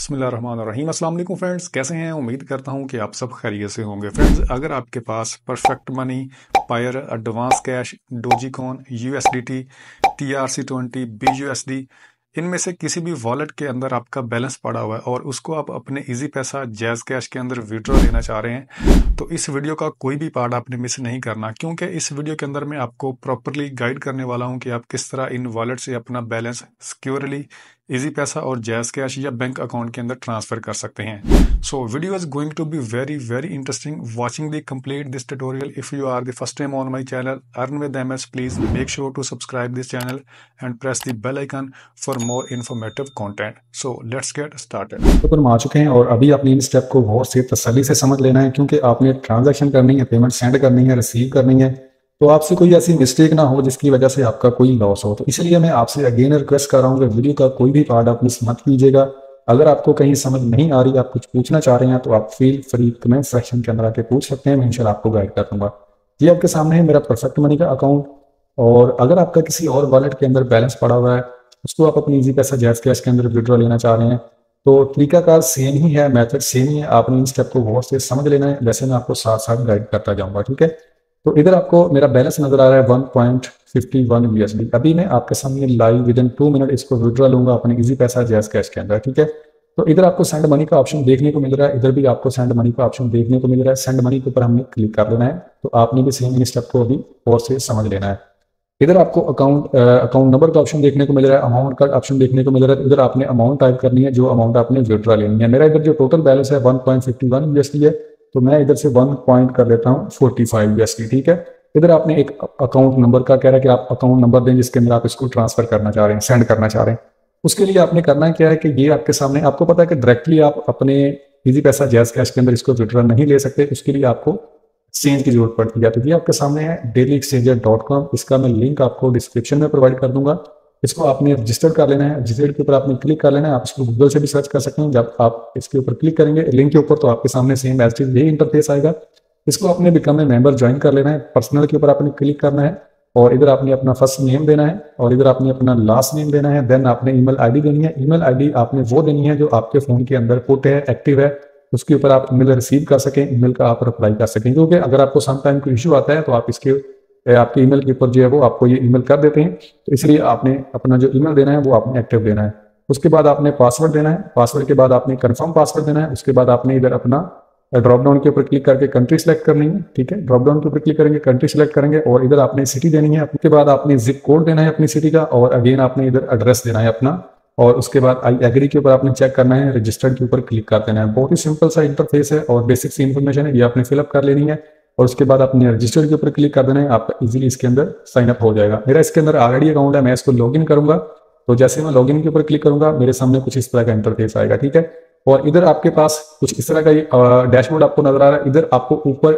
बिस्मिल्लाहिर्रहमानिर्रहीम। अस्सलाम वालेकुम फ्रेंड्स, कैसे हैं? उम्मीद करता हूं कि आप सब खैरियत से होंगे। फ्रेंड्स, अगर आपके पास Perfect Money, Payeer, advance cash, Dogecoin, USDT, TRC20, BUSD, इनमें से किसी भी वॉलेट के अंदर आपका बैलेंस पड़ा हुआ है और उसको आप अपने इजी पैसा जैज़ कैश के अंदर विड्रॉ लेना चाह रहे हैं, तो इस वीडियो का कोई भी पार्ट आपने मिस नहीं करना, क्योंकि इस वीडियो के अंदर मैं आपको प्रॉपरली गाइड करने वाला हूं कि आप किस तरह इन वॉलेट से अपना बैलेंस सिक्योरली इजी पैसा और जैज कैश या बैंक अकाउंट के अंदर ट्रांसफर कर सकते हैं। So video is going to be very very interesting. Watching the complete this tutorial. If you are the first time on my channel earn with MS, please make sure to subscribe this channel and press the bell icon for more informative content. So let's get started. पर हम आ चुके हैं और अभी आपने in step को गौर से तसल्ली से समझ लेना है, क्योंकि आपने ट्रांजैक्शन करनी है, पेमेंट सेंड करनी है, रिसीव करनी है, तो आपसे कोई ऐसी मिस्टेक ना हो जिसकी वजह से आपका कोई लॉस हो। तो इसलिए मैं आपसे अगेन रिक्वेस्ट कर रहा हूँ कि वीडियो का कोई भी पार्ट आप मिस मत कीजिएगा। अगर आपको कहीं समझ नहीं आ रही, आप कुछ पूछना चाह रहे हैं, तो आप फील फ्री कमेंट सेक्शन के अंदर आके पूछ सकते हैं। मैं इंशाल्लाह आपको गाइड कर दूंगा। ये आपके सामने है मेरा परफेक्ट मनी का अकाउंट। और अगर आपका किसी और वॉलेट के अंदर बैलेंस पड़ा हुआ है, उसको आप अपनी इजी पैसा जैज़ कैश के अंदर विड्रॉ लेना चाह रहे हैं, तो तरीकाकार सेम ही है, मेथड सेम ही है। आपने इन स्टेप को गौर से समझ लेना है। वैसे मैं आपको साथ साथ गाइड करता जाऊंगा, ठीक है। तो इधर आपको मेरा बैलेंस नजर आ रहा है 1.51 USD। अभी मैं आपके सामने लाइव विद इन 2 मिनट इसको विड्रॉ लूंगा अपने इजी पैसा जैज़ कैश के अंदर, ठीक है। तो इधर आपको सेंड मनी का ऑप्शन देखने को मिल रहा है, इधर भी आपको सेंड मनी का ऑप्शन देखने को मिल रहा है। सेंड मनी के ऊपर हमने क्लिक कर लेना है। तो आपने भी सेम इन स्टेप को अभी और से समझ लेना है। इधर आपको अकाउंट नंबर का ऑप्शन देखने को मिल रहा है, अमाउंट का ऑप्शन देखने को मिल रहा है। इधर आपने अमाउंट टाइप करनी है, जो अमाउंट आपने विड्रॉ लेनी है। मेरा इधर जो टोटल बैलेंस है 1.51 USD है, तो मैं इधर से 1 पॉइंट कर लेता हूँ 45 USD, ठीक है। इधर आपने एक अकाउंट नंबर का कह रहा है कि आप अकाउंट नंबर दें जिसके अंदर आप इसको ट्रांसफर करना चाह रहे हैं, सेंड करना चाह रहे हैं। उसके लिए आपने करना क्या है कि ये आपके सामने, आपको पता है कि डायरेक्टली आप अपने इजी पैसा जैज़ कैश के अंदर इसको विड्रॉ नहीं ले सकते। उसके लिए आपको एक्सचेंज की जरूरत पड़ती है। तो ये आपके सामने है dailyexchanger.com। इसका मैं लिंक आपको डिस्क्रिप्शन में प्रोवाइड कर दूंगा। इसको आपने रजिस्टर कर लेना है। रजिस्टर के ऊपर आपने क्लिक कर लेना है। आप इसको गूगल से भी सर्च कर सकते हैं। जब आप इसके ऊपर क्लिक करेंगे लिंक के ऊपर, तो आपके सामने सेम एज इट यही इंटरफेस आएगा। इसको आपने बिकम ए मेंबर ज्वाइन कर लेना है। पर्सनल के ऊपर आपने क्लिक करना है और इधर आपने अपना फर्स्ट नेम देना है और इधर आपने अपना लास्ट नेम देना है। देन आपने ईमेल आईडी देनी है। ईमेल आईडी आपने वो देनी है जो आपके फोन के अंदर पुट है, एक्टिव है, उसके ऊपर आप ईमेल रिसीव कर सकें, ईमेल का आप रिप्लाई कर सकें। क्योंकि अगर आपको सम टाइम कोई इशू आता है तो आप आपके ईमेल के ऊपर जो है वो आपको ये ईमेल कर देते हैं। तो इसलिए आपने अपना जो ईमेल देना है वो आपने एक्टिव देना है। उसके बाद आपने पासवर्ड देना है। पासवर्ड के बाद आपने कंफर्म पासवर्ड देना है। उसके बाद आपने इधर अपना ड्रॉप डाउन के ऊपर क्लिक करके कंट्री सेलेक्ट करनी है, ठीक है। ड्रॉप डाउन के ऊपर क्लिक करेंगे, कंट्री सेलेक्ट करेंगे और इधर आपने सिटी देनी है। उसके बाद आपने जिप कोड देना है अपनी सिटी का और अगेन आपने इधर एड्रेस देना है अपना। और उसके बाद आई एग्री के ऊपर आपने चेक करना है, रजिस्टर्ड के ऊपर क्लिक कर देना है। बहुत ही सिंपल सा इंटरफेस है और बेसिक सी इन्फॉर्मेशन है, ये आपने फिलअप कर लेनी है। और उसके बाद आपने रजिस्टर्ड के ऊपर क्लिक कर देना है। आपका इजीली इसके अंदर साइन अप हो जाएगा। मेरा इसके अंदर ऑलरेडी अकाउंट है, मैं इसको लॉगिन करूंगा। तो जैसे मैं लॉगिन के ऊपर क्लिक करूंगा मेरे सामने कुछ इस तरह का इंटरफेस आएगा, ठीक है। और इधर आपके पास कुछ इस तरह का डैशबोर्ड आपको नजर आ रहा है। इधर आपको ऊपर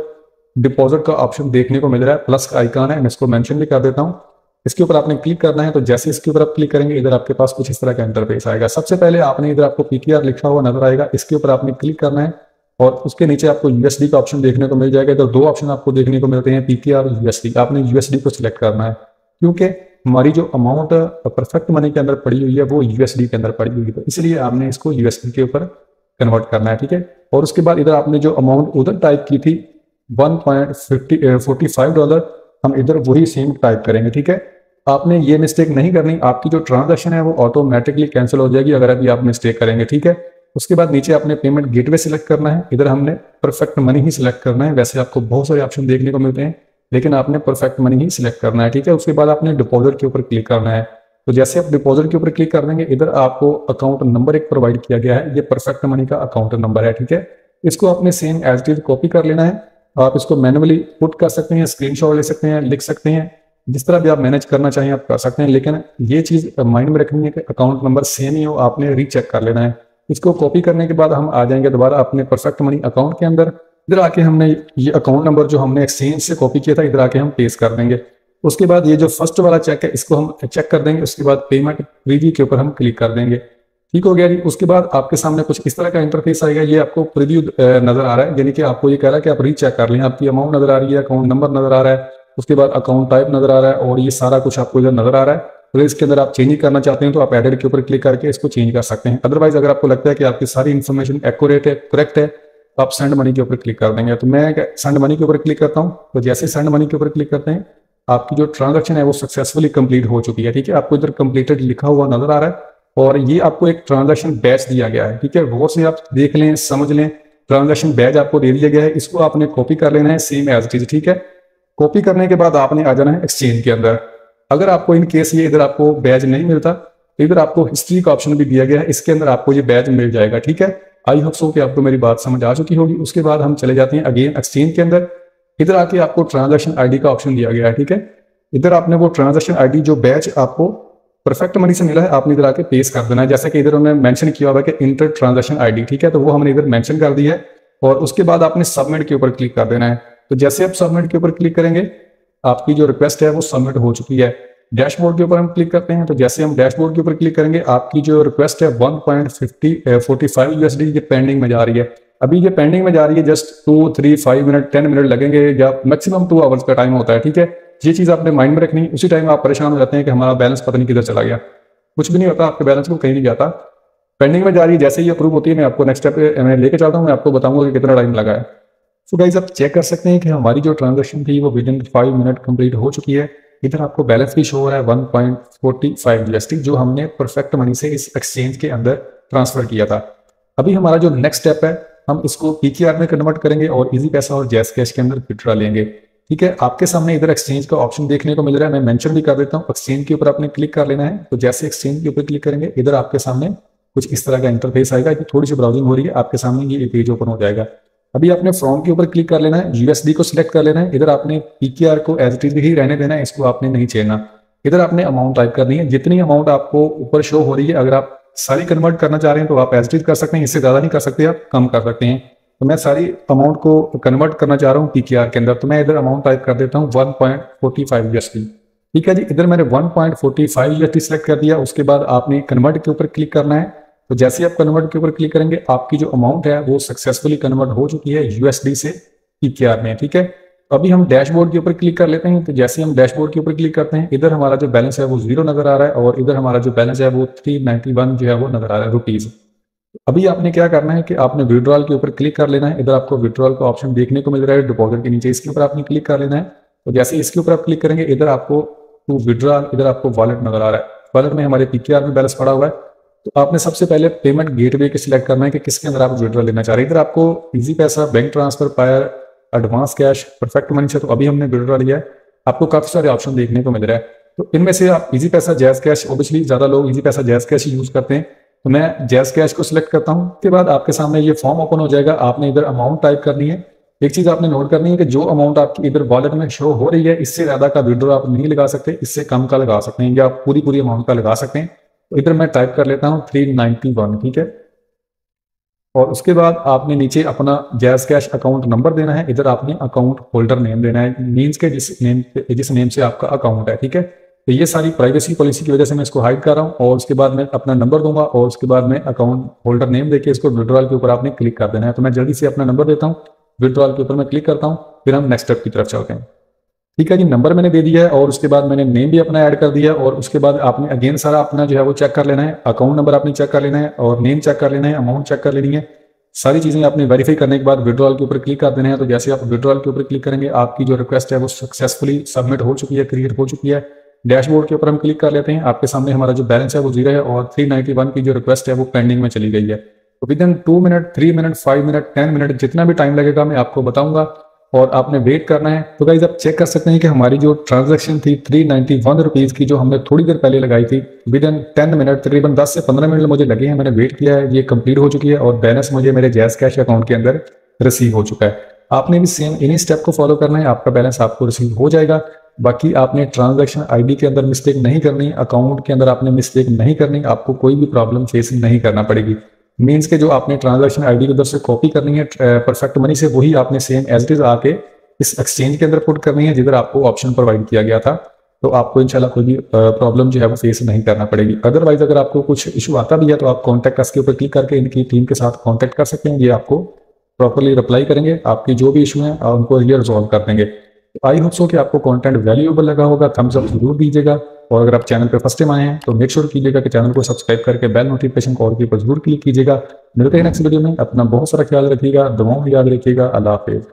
डिपॉजिट का ऑप्शन देखने को मिल रहा है, प्लस का आइकन है, मैं इसको मेंशन भी कर देता हूँ। इसके ऊपर आपने क्लिक करना है। तो जैसे इसके ऊपर आप क्लिक करेंगे इधर आपके पास कुछ इस तरह का इंटरफेस आएगा। सबसे पहले आपने इधर आपको PTR लिखा हुआ नजर आएगा, इसके ऊपर आपने क्लिक करना है और उसके नीचे आपको USD का ऑप्शन देखने को मिल जाएगा। इधर 2 ऑप्शन आपको देखने को मिलते हैं, PTR और USD। आपने USD को सिलेक्ट करना है क्योंकि हमारी जो अमाउंट परफेक्ट मनी के अंदर पड़ी हुई है वो USD के अंदर पड़ी हुई है, तो इसलिए आपने इसको USD के ऊपर कन्वर्ट करना है, ठीक है। और उसके बाद इधर आपने जो अमाउंट उधर टाइप की थी $1.45, हम इधर वही सेम टाइप करेंगे, ठीक है। आपने ये मिस्टेक नहीं करनी, आपकी जो ट्रांजैक्शन है वो ऑटोमेटिकली कैंसिल हो जाएगी अगर अभी आप मिस्टेक करेंगे, ठीक है। उसके बाद नीचे आपने पेमेंट गेटवे सिलेक्ट करना है। इधर हमने परफेक्ट मनी ही सिलेक्ट करना है। वैसे आपको बहुत सारे ऑप्शन देखने को मिलते हैं लेकिन आपने परफेक्ट मनी ही सिलेक्ट करना है, ठीक है। उसके बाद आपने डिपॉजिट के ऊपर क्लिक करना है। तो जैसे आप डिपॉजिट के ऊपर क्लिक कर देंगे इधर आपको अकाउंट नंबर एक प्रोवाइड किया गया है, ये परफेक्ट मनी का अकाउंट नंबर है, ठीक है। इसको आपने same as it is copy कर लेना है। आप इसको मैनुअली पुट कर सकते हैं, स्क्रीनशॉट ले सकते हैं, लिख सकते हैं, जिस तरह भी आप मैनेज करना चाहें आप कर सकते हैं। लेकिन ये चीज माइंड में रखनी है कि अकाउंट नंबर सेम ही हो, आपने रीचेक कर लेना है। इसको कॉपी करने के बाद हम आ जाएंगे दोबारा अपने परफेक्ट मनी अकाउंट के अंदर। इधर आके हमने ये अकाउंट नंबर जो हमने एक्सचेंज से कॉपी किया था इधर आके हम पेस्ट कर देंगे। उसके बाद ये जो फर्स्ट वाला चेक है इसको हम चेक कर देंगे। उसके बाद पेमेंट प्रीव्यू के ऊपर हम क्लिक कर देंगे, ठीक हो गया जी। उसके बाद आपके सामने कुछ इस तरह का इंटरफेस आएगा। ये आपको प्रीव्यू नजर आ रहा है, यानी कि आपको ये कह रहा है कि आप रीचेक कर लें। आपकी अमाउंट नजर आ रही है, अकाउंट नंबर नजर आ रहा है, उसके बाद अकाउंट टाइप नजर आ रहा है और ये सारा कुछ आपको इधर नजर आ रहा है। अगर इसके अंदर आप चेंज करना चाहते हैं तो आप एडिट के ऊपर क्लिक करके इसको चेंज कर सकते हैं। अदरवाइज अगर आपको लगता है कि आपकी सारी इन्फॉर्मेशन एक्यूरेट है, करेक्ट है, तो आप सेंड मनी के ऊपर क्लिक कर देंगे। तो मैं सेंड मनी के ऊपर क्लिक करता हूँ। तो जैसे सेंड मनी के ऊपर क्लिक करते हैं, आपकी जो ट्रांजेक्शन है वो सक्सेसफुली कंप्लीट हो चुकी है। ठीक है, आपको इधर कंप्लीटेड लिखा हुआ नजर आ रहा है और ये आपको एक ट्रांजेक्शन बैच दिया गया है। ठीक है, गौर से आप देख लें, समझ लें, ट्रांजेक्शन बैच आपको दे दिया गया है। इसको आपने कॉपी कर लेना है सेम एज इट इज। ठीक है, कॉपी करने के बाद आपने आ जाना है एक्सचेंज के अंदर। अगर आपको इन केस ये इधर आपको बैच नहीं मिलता तो इधर आपको हिस्ट्री का ऑप्शन भी दिया गया है, इसके अंदर आपको ये बैच मिल जाएगा। ठीक है, आई होप सो कि आपको मेरी बात समझ आ चुकी होगी। उसके बाद हम चले जाते हैं अगेन एक्सचेंज के अंदर। इधर आके आपको ट्रांजेक्शन आईडी का ऑप्शन दिया गया है। ठीक है, इधर आपने वो ट्रांजेक्शन आईडी जो बैच आपको परफेक्ट मनी से मिला है आपने इधर आके पेस्ट कर देना है। जैसे कि इधर उन्होंने मेंशन किया हुआ है कि इंटर ट्रांजेक्शन आईडी। ठीक है, तो वो हमने इधर मेंशन कर दी है और उसके बाद आपने सबमिट के ऊपर क्लिक कर देना है। तो जैसे आप सबमिट के ऊपर क्लिक करेंगे, आपकी जो रिक्वेस्ट है वो सबमिट हो चुकी है। डैशबोर्ड के ऊपर हम क्लिक करते हैं। तो जैसे हम डैशबोर्ड के ऊपर क्लिक करेंगे, आपकी जो रिक्वेस्ट है 1.45 USD ये पेंडिंग में जा रही है। अभी ये पेंडिंग में जा रही है, जस्ट 2, 3, 5 मिनट, 10 मिनट लगेंगे या मैक्सिमम 2 आवर्स का टाइम होता है। ठीक है, ये चीज आपने माइंड में रखनी। उसी टाइम आप परेशान हो जाते हैं कि हमारा बैलेंस पता नहीं किधर चला गया। कुछ भी नहीं होता, आपके बैलेंस को कहीं नहीं जाता, पेंडिंग में जा रही है। जैसे ही अप्रूव होती है मैं आपको नेक्स्ट स्टेप मैं लेके चलता हूँ, मैं आपको बताऊंगा कि कितना टाइम लगा है। तो गाइस आप चेक कर सकते हैं कि हमारी जो ट्रांजेक्शन थी वो विद इन 5 मिनट कंप्लीट हो चुकी है। इधर आपको बैलेंस भी शो हो रहा है 1.45 USD जो हमने परफेक्ट मनी से इस एक्सचेंज के अंदर ट्रांसफर किया था। अभी हमारा जो नेक्स्ट स्टेप है, हम इसको PKR में कन्वर्ट करेंगे और इजी पैसा और जैस कैश के अंदर विड्रॉ लेंगे। ठीक है, आपके सामने इधर एक्सचेंज का ऑप्शन देखने को मिल रहा है, मैं मेंशन भी कर देता हूँ। एक्सचेंज के ऊपर आपने क्लिक कर लेना है। तो जैसे एक्सचेंज के ऊपर क्लिक करेंगे, इधर आपके सामने कुछ इस तरह का इंटरफेस आएगा। थोड़ी सी ब्राउजिंग हो रही है, आपके सामने ये पेज ओपन हो जाएगा। अभी आपने फ्रॉम के ऊपर क्लिक कर लेना है, USD को सिलेक्ट कर लेना है। इधर आपने PKR को एज इट इज ही रहने देना है, इसको आपने नहीं छेड़ना। इधर आपने अमाउंट टाइप करनी है, जितनी अमाउंट आपको ऊपर शो हो रही है। अगर आप सारी कन्वर्ट करना चाह रहे हैं तो आप एज इट इज कर सकते हैं, इससे ज्यादा नहीं कर सकते, आप कम कर सकते हैं। तो मैं सारी अमाउंट को कन्वर्ट करना चाह रहा हूँ PKR के अंदर, तो मैं इधर अमाउंट टाइप कर देता हूँ 1.45 USD। ठीक है जी, इधर मैंने 1.45 USD सेलेक्ट कर दिया। उसके बाद आपने कन्वर्ट के ऊपर क्लिक करना है। तो जैसे ही आप कन्वर्ट के ऊपर क्लिक करेंगे, आपकी जो अमाउंट है वो सक्सेसफुली कन्वर्ट हो चुकी है USD से PKR में। ठीक है, अभी हम डैशबोर्ड के ऊपर क्लिक कर लेते हैं। तो जैसे हम डैशबोर्ड के ऊपर क्लिक करते हैं, इधर हमारा जो बैलेंस है वो 0 नजर आ रहा है और इधर हमारा जो बैलेंस है वो 391 जो है वो नजर आ रहा है रुपीज। अभी आपने क्या करना है कि आपने विड्रॉल के ऊपर क्लिक कर लेना है। इधर आपको विड्रॉल का ऑप्शन देखने को मिल रहा है डिपॉजिट के नीचे, इसके ऊपर आपने क्लिक कर लेना है। तो जैसे इसके ऊपर आप क्लिक करेंगे, इधर आपको टू विड्रॉल, इधर आपको वॉलेट नजर आ रहा है। वॉलेट में हमारे PKR में बैलेंस पड़ा हुआ है। तो आपने सबसे पहले पेमेंट गेटवे के सिलेक्ट करना है कि किसके अंदर आप विड्रॉल लेना चाह रहे हैं। इधर आपको Easypaisa, bank transfer, Payeer, advance cash, Perfect Money से तो अभी हमने विड्रॉल लिया है। आपको काफी सारे ऑप्शन देखने को मिल रहा है। तो इनमें से आप इजी पैसा, जैज कैश, ऑब्वियसली ज्यादा लोग इजी पैसा, जैज कैश ही यूज करते हैं। तो मैं जैज कैश को सिलेक्ट करता हूँ। उसके बाद आपके सामने ये फॉर्म ओपन हो जाएगा। आपने इधर अमाउंट टाइप करनी है। एक चीज आपने नोट करनी है कि जो अमाउंट आपकी इधर वॉलेट में शो हो रही है, इससे ज्यादा का विड्रॉ आप नहीं लगा सकते, इससे कम का लगा सकते हैं या आप पूरी अमाउंट का लगा सकते हैं। तो इधर मैं टाइप कर लेता हूँ 391। ठीक है, और उसके बाद आपने नीचे अपना जैज कैश अकाउंट नंबर देना है। इधर आपने अकाउंट होल्डर नेम देना है, मीन्स के जिस नेम से आपका अकाउंट है। ठीक है, तो ये सारी प्राइवेसी पॉलिसी की वजह से मैं इसको हाइड कर रहा हूँ। और उसके बाद मैं अपना नंबर दूंगा और उसके बाद मैं अकाउंट होल्डर नेम देके इसको विड्रॉल के ऊपर आपने क्लिक कर देना है। तो मैं जल्दी से अपना नंबर देता हूँ, विड्रॉल के ऊपर मैं क्लिक करता हूँ, फिर हम नेक्स्ट स्टेप की तरफ चलते हैं। ठीक है जी, नंबर मैंने दे दिया है और उसके बाद मैंने नेम भी अपना ऐड कर दिया और उसके बाद आपने अगेन सारा अपना जो है वो चेक कर लेना है। अकाउंट नंबर आपने चेक कर लेना है और नेम चेक कर लेना है, अमाउंट चेक कर लेनी है। सारी चीजें आपने वेरीफाई करने के बाद विड्रॉल के ऊपर क्लिक कर देना है। तो जैसे आप विड्रॉल के ऊपर क्लिक करेंगे, आपकी जो रिक्वेस्ट है वो सक्सेसफुली सबमिट हो चुकी है, क्रिएट हो चुकी है। डैशबोर्ड के ऊपर हम क्लिक कर लेते हैं। आपके सामने हमारा जो बैलेंस है वो 0 है और 391 की जो रिक्वेस्ट है वो पेंडिंग में चली गई है। तो with in 2 minute, 3 minute, 5 minute, 10 minute, जितना भी टाइम लगेगा मैं आपको बताऊंगा और आपने वेट करना है। तो गाइस आप चेक कर सकते हैं कि हमारी जो ट्रांजैक्शन थी 391 रुपीज की, जो हमने थोड़ी देर पहले लगाई थी, विद इन 10 मिनट, तकरीबन 10 से 15 मिनट मुझे लगे हैं, मैंने वेट किया है, ये कंप्लीट हो चुकी है और बैलेंस मुझे मेरे जैज कैश अकाउंट के अंदर रिसीव हो चुका है। आपने भी सेम इन्हीं स्टेप को फॉलो करना है, आपका बैलेंस आपको रिसीव हो जाएगा। बाकी आपने ट्रांजैक्शन आईडी के अंदर मिस्टेक नहीं करनी, अकाउंट के अंदर आपने मिस्टेक नहीं करनी, आपको कोई भी प्रॉब्लम फेस नहीं करना पड़ेगी। मीन्स के जो आपने ट्रांजैक्शन आईडी उधर से कॉपी करनी है परफेक्ट मनी से, वही आपने सेम एज इट इज आके इस एक्सचेंज के अंदर पुट करनी है जिधर आपको ऑप्शन प्रोवाइड किया गया था। तो आपको इंशाल्लाह कोई भी प्रॉब्लम जो है वो फेस नहीं करना पड़ेगी। अदरवाइज अगर आपको कुछ इशू आता भी है तो आप कॉन्टैक्ट अस के ऊपर क्लिक करके इनकी टीम के साथ कॉन्टैक्ट कर सकते हैं, ये आपको प्रॉपरली रिप्लाई करेंगे, आपकी जो भी इशू है उनको ये रिजॉल्व कर देंगे। आई होप सो कि आपको कंटेंट वैल्यूएबल लगा होगा, थम्स अप जरूर दीजिएगा और अगर आप चैनल पर फर्स्ट टाइम आए हैं तो मेक श्योर कीजिएगा कि चैनल को सब्सक्राइब करके बेल नोटिफिकेशन कॉल के ऊपर जरूर क्लिक कीजिएगा। मिलते हैं नेक्स्ट वीडियो में। अपना बहुत सारा ख्याल रखिएगा, दुआओं में याद रखिएगा। अल्लाह हाफिज।